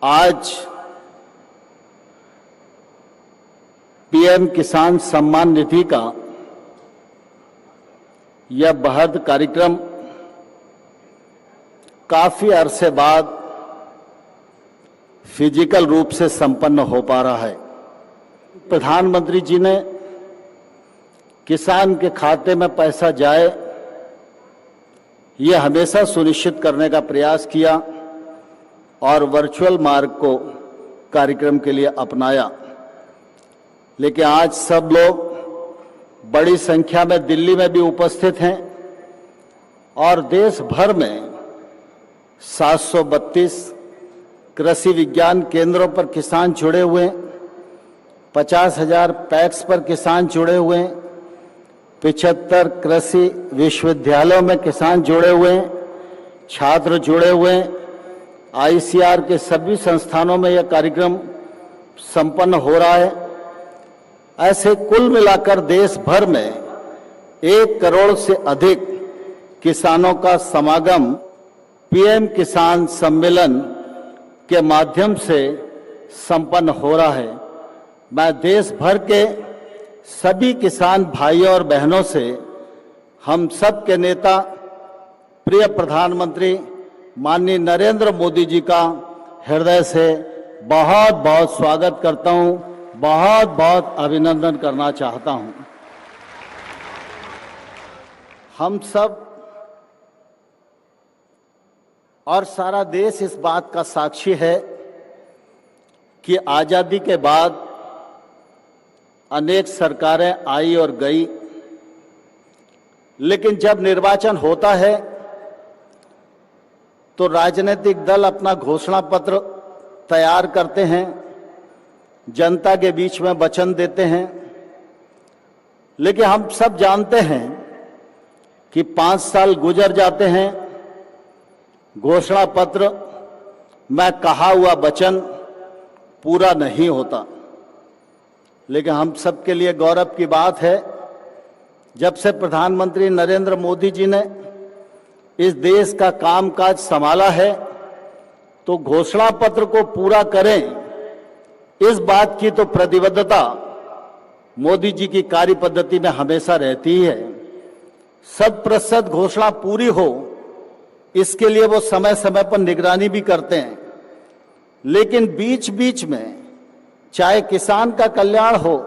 आज पीएम किसान सम्मान निधि का यह बृहद कार्यक्रम काफी अरसे बाद फिजिकल रूप से संपन्न हो पा रहा है। प्रधानमंत्री जी ने किसान के खाते में पैसा जाए, यह हमेशा सुनिश्चित करने का प्रयास किया और वर्चुअल मार्ग को कार्यक्रम के लिए अपनाया। लेकिन आज सब लोग बड़ी संख्या में दिल्ली में भी उपस्थित हैं और देश भर में 732 कृषि विज्ञान केंद्रों पर किसान जुड़े हुए हैं, 50,000 पैक्स पर किसान जुड़े हुए हैं, 75 कृषि विश्वविद्यालयों में किसान जुड़े हुए हैं, छात्र जुड़े हुए हैं। आईसीआर के सभी संस्थानों में यह कार्यक्रम संपन्न हो रहा है। ऐसे कुल मिलाकर देश भर में 1 करोड़ से अधिक किसानों का समागम पीएम किसान सम्मेलन के माध्यम से संपन्न हो रहा है। मैं देश भर के सभी किसान भाइयों और बहनों से, हम सब के नेता प्रिय प्रधानमंत्री माननीय नरेंद्र मोदी जी का हृदय से बहुत बहुत स्वागत करता हूं, बहुत बहुत अभिनंदन करना चाहता हूं। हम सब और सारा देश इस बात का साक्षी है कि आजादी के बाद अनेक सरकारें आई और गई, लेकिन जब निर्वाचन होता है तो राजनीतिक दल अपना घोषणा पत्र तैयार करते हैं, जनता के बीच में वचन देते हैं। लेकिन हम सब जानते हैं कि 5 साल गुजर जाते हैं, घोषणा पत्र में कहा हुआ वचन पूरा नहीं होता। लेकिन हम सबके लिए गौरव की बात है, जब से प्रधानमंत्री नरेंद्र मोदी जी ने इस देश का कामकाज संभाला है तो घोषणा पत्र को पूरा करें, इस बात की तो प्रतिबद्धता मोदी जी की कार्य पद्धति में हमेशा रहती है। 100% घोषणा पूरी हो, इसके लिए वो समय समय पर निगरानी भी करते हैं। लेकिन बीच बीच में चाहे किसान का कल्याण हो,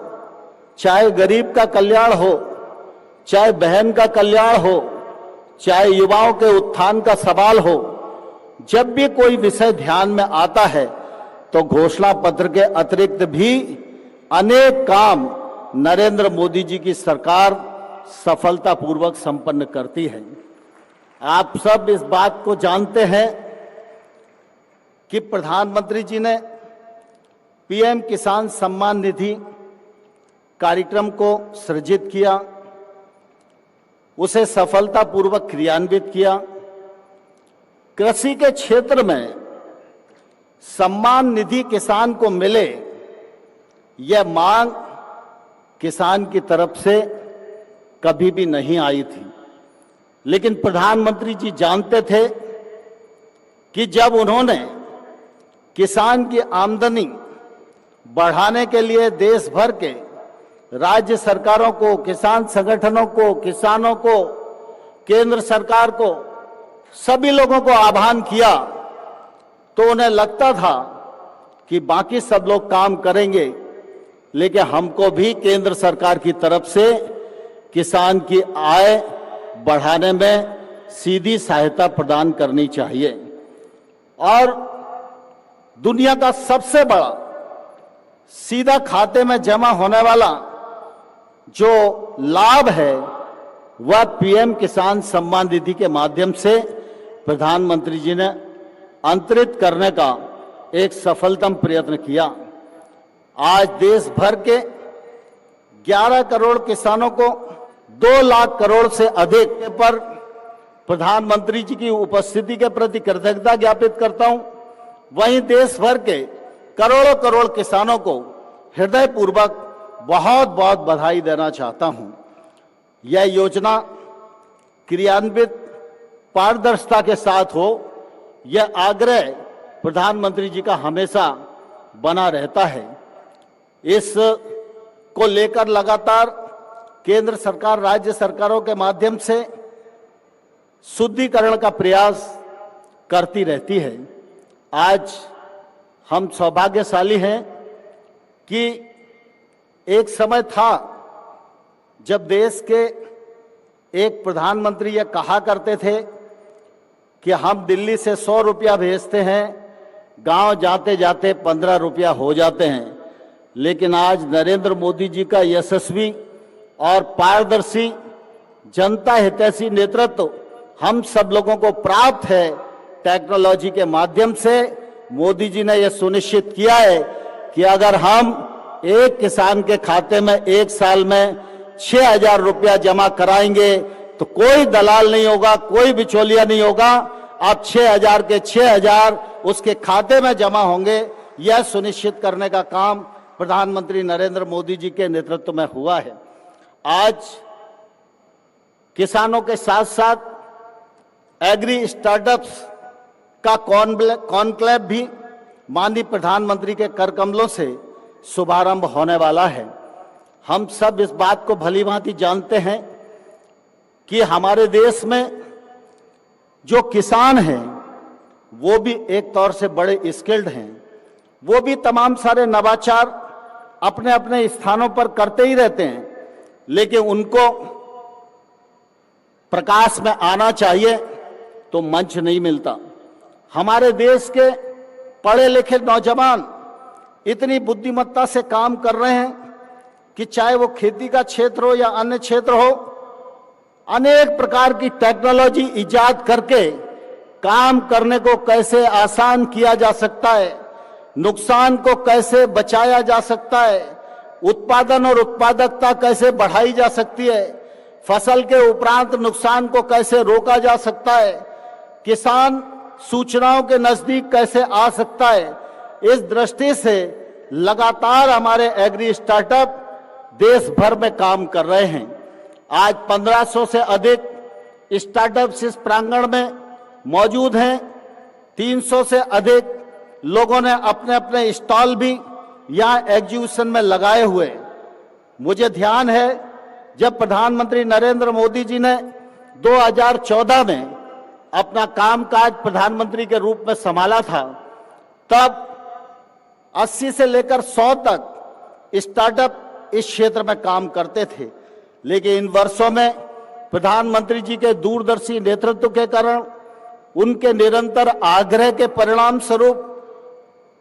चाहे गरीब का कल्याण हो, चाहे बहन का कल्याण हो, चाहे युवाओं के उत्थान का सवाल हो, जब भी कोई विषय ध्यान में आता है तो घोषणा पत्र के अतिरिक्त भी अनेक काम नरेंद्र मोदी जी की सरकार सफलतापूर्वक संपन्न करती है। आप सब इस बात को जानते हैं कि प्रधानमंत्री जी ने पीएम किसान सम्मान निधि कार्यक्रम को सृजित किया, उसे सफलतापूर्वक क्रियान्वित किया। कृषि के क्षेत्र में सम्मान निधि किसान को मिले, यह मांग किसान की तरफ से कभी भी नहीं आई थी। लेकिन प्रधानमंत्री जी जानते थे कि जब उन्होंने किसान की आमदनी बढ़ाने के लिए देश भर के राज्य सरकारों को, किसान संगठनों को, किसानों को, केंद्र सरकार को, सभी लोगों को आह्वान किया, तो उन्हें लगता था कि बाकी सब लोग काम करेंगे, लेकिन हमको भी केंद्र सरकार की तरफ से किसान की आय बढ़ाने में सीधी सहायता प्रदान करनी चाहिए। और दुनिया का सबसे बड़ा सीधा खाते में जमा होने वाला जो लाभ है वह पीएम किसान सम्मान निधि के माध्यम से प्रधानमंत्री जी ने अंतरित करने का एक सफलतम प्रयत्न किया। आज देश भर के 11 करोड़ किसानों को 2 लाख करोड़ से अधिक पर प्रधानमंत्री जी की उपस्थिति के प्रति कृतज्ञता ज्ञापित करता हूं। वहीं देश भर के करोड़ों करोड़ किसानों को हृदयपूर्वक बहुत बहुत बधाई देना चाहता हूं। यह योजना क्रियान्वित पारदर्शिता के साथ हो, यह आग्रह प्रधानमंत्री जी का हमेशा बना रहता है। इस को लेकर लगातार केंद्र सरकार राज्य सरकारों के माध्यम से शुद्धिकरण का प्रयास करती रहती है। आज हम सौभाग्यशाली हैं कि एक समय था जब देश के एक प्रधानमंत्री ये कहा करते थे कि हम दिल्ली से 100 रुपया भेजते हैं, गांव जाते जाते 15 रुपया हो जाते हैं। लेकिन आज नरेंद्र मोदी जी का यशस्वी और पारदर्शी जनता हितैषी नेतृत्व हम सब लोगों को प्राप्त है। टेक्नोलॉजी के माध्यम से मोदी जी ने यह सुनिश्चित किया है कि अगर हम एक किसान के खाते में एक साल में 6,000 रुपया जमा कराएंगे तो कोई दलाल नहीं होगा, कोई बिचौलिया नहीं होगा। अब 6,000 के 6,000 उसके खाते में जमा होंगे। यह सुनिश्चित करने का काम प्रधानमंत्री नरेंद्र मोदी जी के नेतृत्व में हुआ है। आज किसानों के साथ साथ एग्री स्टार्टअप्स का कॉन्क्लेव भी माननीय प्रधानमंत्री के कर कमलों से शुभारंभ होने वाला है। हम सब इस बात को भली भांति जानते हैं कि हमारे देश में जो किसान हैं वो भी एक तौर से बड़े स्किल्ड हैं। वो भी तमाम सारे नवाचार अपने अपने स्थानों पर करते ही रहते हैं, लेकिन उनको प्रकाश में आना चाहिए तो मंच नहीं मिलता। हमारे देश के पढ़े लिखे नौजवान इतनी बुद्धिमत्ता से काम कर रहे हैं कि चाहे वो खेती का क्षेत्र हो या अन्य क्षेत्र हो, अनेक प्रकार की टेक्नोलॉजी इजाद करके काम करने को कैसे आसान किया जा सकता है, नुकसान को कैसे बचाया जा सकता है, उत्पादन और उत्पादकता कैसे बढ़ाई जा सकती है, फसल के उपरांत नुकसान को कैसे रोका जा सकता है, किसान सूचनाओं के नजदीक कैसे आ सकता है। इस दृष्टि से लगातार हमारे एग्री स्टार्टअप देश भर में काम कर रहे हैं। आज 1500 से अधिक स्टार्टअप्स इस प्रांगण में मौजूद हैं। 300 से अधिक लोगों ने अपने अपने स्टॉल भी यहाँ एग्जीबिशन में लगाए हुए। मुझे ध्यान है जब प्रधानमंत्री नरेंद्र मोदी जी ने 2014 में अपना कामकाज प्रधानमंत्री के रूप में संभाला था, तब 80 से लेकर 100 तक स्टार्टअप इस क्षेत्र में काम करते थे। लेकिन इन वर्षों में प्रधानमंत्री जी के दूरदर्शी नेतृत्व के कारण, उनके निरंतर आग्रह के परिणाम स्वरूप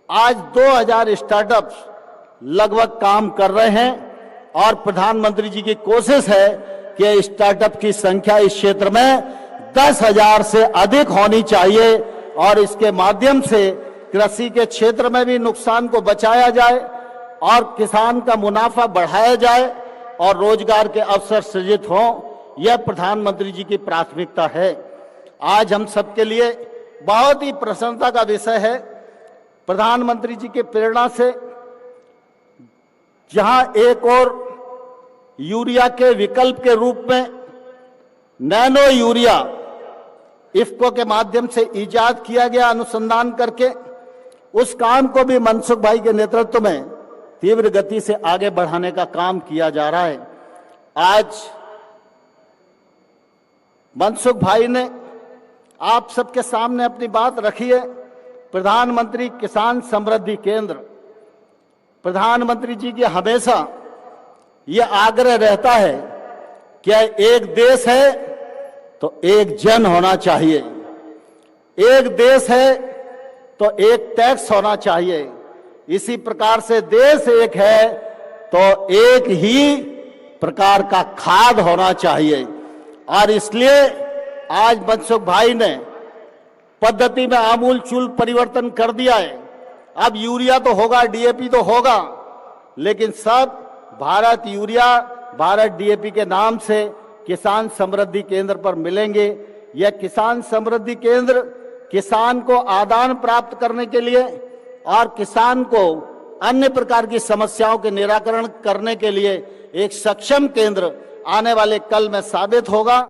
आज 2000 स्टार्टअप्स लगभग काम कर रहे हैं और प्रधानमंत्री जी की कोशिश है कि स्टार्टअप की संख्या इस क्षेत्र में 10,000 से अधिक होनी चाहिए और इसके माध्यम से कृषि के क्षेत्र में भी नुकसान को बचाया जाए और किसान का मुनाफा बढ़ाया जाए और रोजगार के अवसर सृजित हों। यह प्रधानमंत्री जी की प्राथमिकता है। आज हम सबके लिए बहुत ही प्रसन्नता का विषय है, प्रधानमंत्री जी की प्रेरणा से जहां एक और यूरिया के विकल्प के रूप में नैनो यूरिया इफ्को के माध्यम से इजाद किया गया, अनुसंधान करके उस काम को भी मनसुख भाई के नेतृत्व में तीव्र गति से आगे बढ़ाने का काम किया जा रहा है। आज मनसुख भाई ने आप सबके सामने अपनी बात रखी है। प्रधानमंत्री किसान समृद्धि केंद्र, प्रधानमंत्री जी की हमेशा यह आग्रह रहता है कि एक देश है तो एक जन होना चाहिए, एक देश है तो एक टैक्स होना चाहिए। इसी प्रकार से देश एक है तो एक ही प्रकार का खाद होना चाहिए। और इसलिए आज मनसुख भाई ने पद्धति में आमूलचूल परिवर्तन कर दिया है। अब यूरिया तो होगा, डीएपी तो होगा, लेकिन सब भारत यूरिया, भारत डीएपी के नाम से किसान समृद्धि केंद्र पर मिलेंगे। यह किसान समृद्धि केंद्र किसान को आदान प्राप्त करने के लिए और किसान को अन्य प्रकार की समस्याओं के निराकरण करने के लिए एक सक्षम केंद्र आने वाले कल में साबित होगा।